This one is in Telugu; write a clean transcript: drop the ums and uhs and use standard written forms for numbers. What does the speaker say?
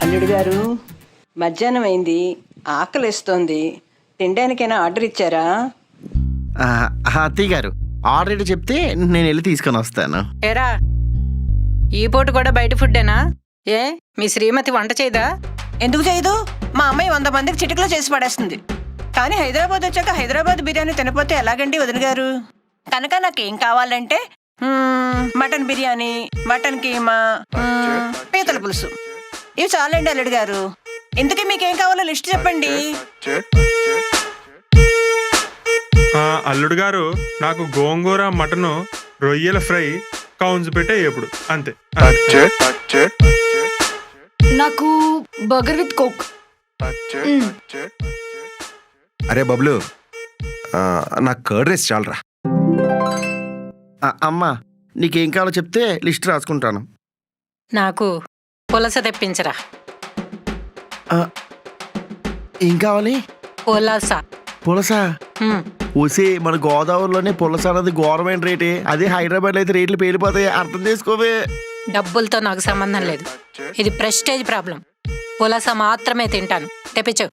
అల్లుడు గారు, మధ్యాహ్నం అయింది, ఆకలిస్తోంది. తినడానికైనా ఆర్డర్ ఇచ్చారా? అత్తయ్య గారు ఆల్రెడీ చెప్తే నేను వెళ్ళి తీసుకొని వస్తాను. ఏరా, ఈ పూట కూడా బయట ఫుడ్డేనా? ఏ మీ శ్రీమతి వంట చేయదా? ఎందుకు చేయదు? మా అమ్మాయి 100 మందికి చిటికలో చేసి పడేస్తుంది. కానీ హైదరాబాద్ వచ్చాక హైదరాబాద్ బిర్యానీ తినపోతే ఎలాగండి వదిన గారు? కనుక నాకేం కావాలంటే మటన్ బిర్యానీ, మటన్ కీమా, పీతల పులుసు, ఇవి చాలండి అల్లుడు గారు. ఇంతకీ మీకేం కావాలో లిస్ట్ చెప్పండి. అల్లుడు గారు, నాకు గోంగూర, మటను, రొయ్యల ఫ్రై, కౌన్స్ పెట్టే ఎప్పుడు అంతే. నాకు బర్గర్ విత్ కోక్. అరే బబ్లు, నాకు కర్డ్ రైస్ చాలరా. అమ్మా, నీకేం కావాలో చెప్తే లిస్ట్ రాసుకుంటాను. నాకు పులస తెప్పించరా. ఏం కావాలి? పులస. పులస? ఉమ్, ఓసే, మన గోదావరిలోనే పులస అన్నది ఘోరమైన రేటే. అదే హైదరాబాద్లో అయితే రేట్లు పేలిపోతాయి, అర్థం చేసుకోవే. డబ్బులతో నాకు సంబంధం లేదు. ఇది ప్రెస్టేజ్ ప్రాబ్లం. పులస మాత్రమే తింటాను. తెప్పించు.